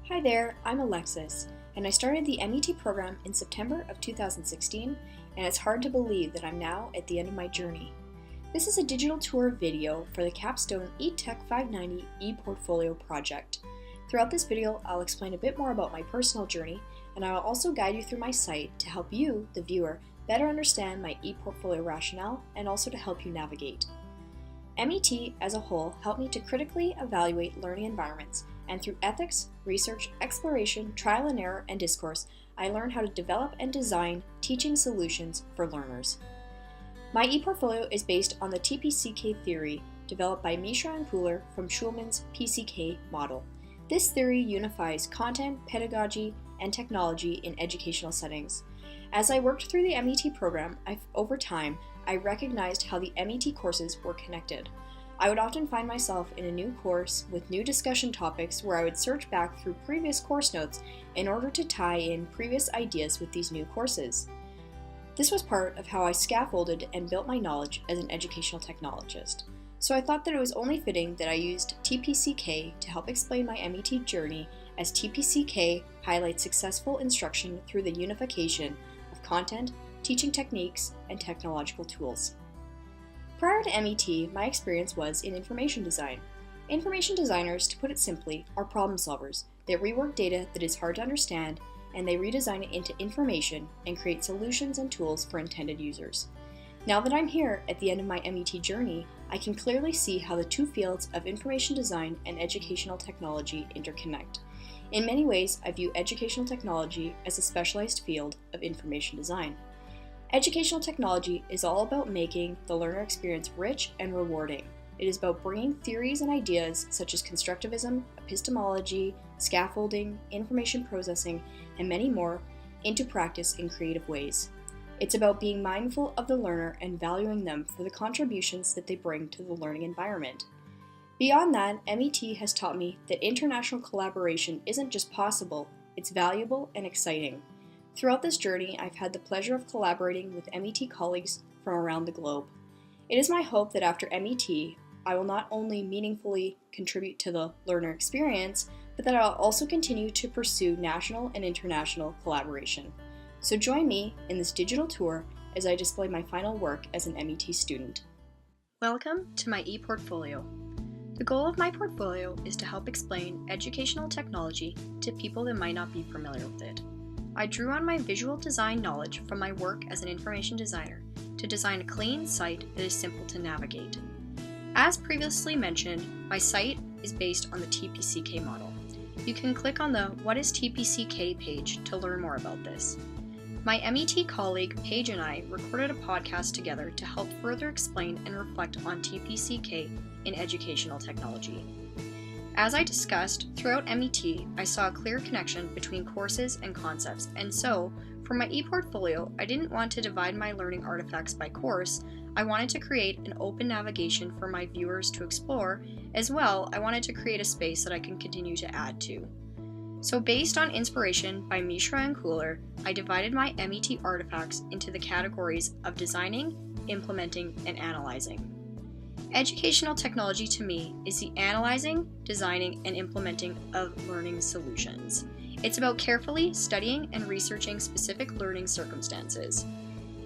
Hi there, I'm Alexis, and I started the MET program in September of 2016, and it's hard to believe that I'm now at the end of my journey. This is a digital tour video for the Capstone eTech 590 ePortfolio project. Throughout this video, I'll explain a bit more about my personal journey, and I'll also guide you through my site to help you, the viewer, better understand my ePortfolio rationale and also to help you navigate. MET as a whole helped me to critically evaluate learning environments, and through ethics, research, exploration, trial and error, and discourse, I learned how to develop and design teaching solutions for learners. My ePortfolio is based on the TPCK theory developed by Mishra and Kuhler from Schulman's PCK model. This theory unifies content, pedagogy, and technology in educational settings. As I worked through the MET program, over time, I recognized how the MET courses were connected. I would often find myself in a new course with new discussion topics where I would search back through previous course notes in order to tie in previous ideas with these new courses. This was part of how I scaffolded and built my knowledge as an educational technologist. So I thought that it was only fitting that I used TPCK to help explain my MET journey, as TPCK highlights successful instruction through the unification of content, teaching techniques, and technological tools. Prior to MET, my experience was in information design. Information designers, to put it simply, are problem solvers. They rework data that is hard to understand, and they redesign it into information and create solutions and tools for intended users. Now that I'm here at the end of my MET journey, I can clearly see how the two fields of information design and educational technology interconnect. In many ways, I view educational technology as a specialized field of information design. Educational technology is all about making the learner experience rich and rewarding. It is about bringing theories and ideas such as constructivism, epistemology, scaffolding, information processing, and many more into practice in creative ways. It's about being mindful of the learner and valuing them for the contributions that they bring to the learning environment. Beyond that, MET has taught me that international collaboration isn't just possible, it's valuable and exciting. Throughout this journey, I've had the pleasure of collaborating with MET colleagues from around the globe. It is my hope that after MET, I will not only meaningfully contribute to the learner experience, but that I'll also continue to pursue national and international collaboration. So join me in this digital tour as I display my final work as an MET student. Welcome to my ePortfolio. The goal of my portfolio is to help explain educational technology to people that might not be familiar with it. I drew on my visual design knowledge from my work as an information designer to design a clean site that is simple to navigate. As previously mentioned, my site is based on the TPCK model. You can click on the What is TPCK page to learn more about this. My MET colleague Paige and I recorded a podcast together to help further explain and reflect on TPCK in educational technology. As I discussed, throughout MET, I saw a clear connection between courses and concepts, and so, for my ePortfolio, I didn't want to divide my learning artifacts by course. I wanted to create an open navigation for my viewers to explore. As well, I wanted to create a space that I can continue to add to. So based on inspiration by Mishra and Kuhler, I divided my MET artifacts into the categories of designing, implementing, and analyzing. Educational technology to me is the analyzing, designing, and implementing of learning solutions. It's about carefully studying and researching specific learning circumstances.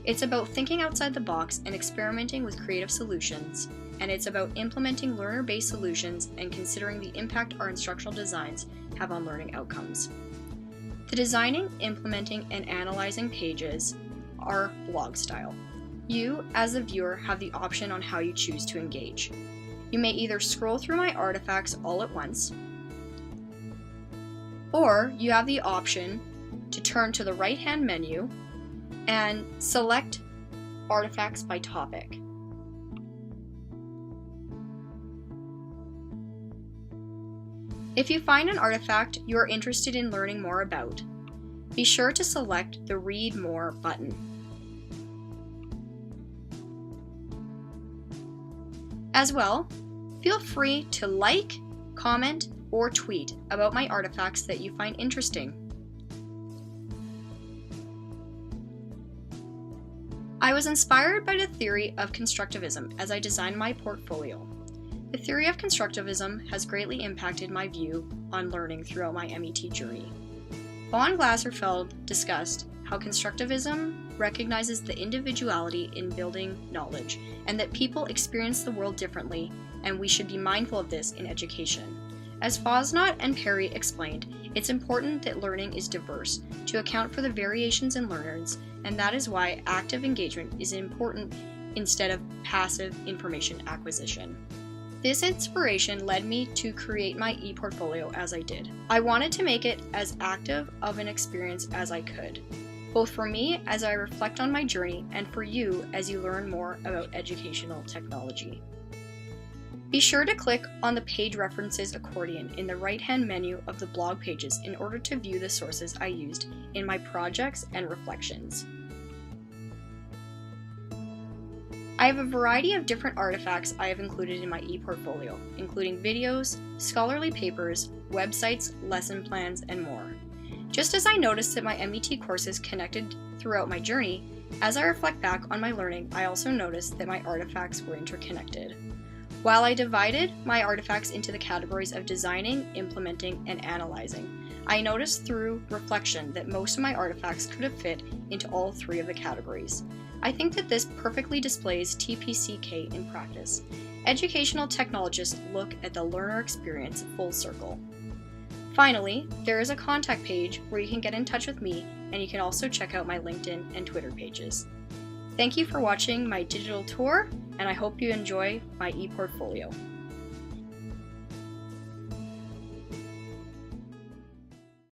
It's about thinking outside the box and experimenting with creative solutions. And it's about implementing learner-based solutions and considering the impact our instructional designs have on learning outcomes. The designing, implementing, and analyzing pages are blog style. You, as a viewer, have the option on how you choose to engage. You may either scroll through my artifacts all at once, or you have the option to turn to the right-hand menu and select artifacts by topic. If you find an artifact you are interested in learning more about, be sure to select the Read More button. As well, feel free to like, comment, or tweet about my artifacts that you find interesting. I was inspired by the theory of constructivism as I designed my portfolio. The theory of constructivism has greatly impacted my view on learning throughout my MET journey. Von Glaserfeld discussed how constructivism recognizes the individuality in building knowledge and that people experience the world differently, and we should be mindful of this in education. As Fosnot and Perry explained, it's important that learning is diverse to account for the variations in learners, and that is why active engagement is important instead of passive information acquisition. This inspiration led me to create my ePortfolio as I did. I wanted to make it as active of an experience as I could, both for me as I reflect on my journey and for you as you learn more about educational technology. Be sure to click on the page references accordion in the right-hand menu of the blog pages in order to view the sources I used in my projects and reflections. I have a variety of different artifacts I have included in my ePortfolio, including videos, scholarly papers, websites, lesson plans, and more. Just as I noticed that my MET courses connected throughout my journey, as I reflect back on my learning, I also noticed that my artifacts were interconnected. While I divided my artifacts into the categories of designing, implementing, and analyzing, I noticed through reflection that most of my artifacts could have fit into all three of the categories. I think that this perfectly displays TPCK in practice. Educational technologists look at the learner experience full circle. Finally, there is a contact page where you can get in touch with me, and you can also check out my LinkedIn and Twitter pages. Thank you for watching my digital tour, and I hope you enjoy my ePortfolio.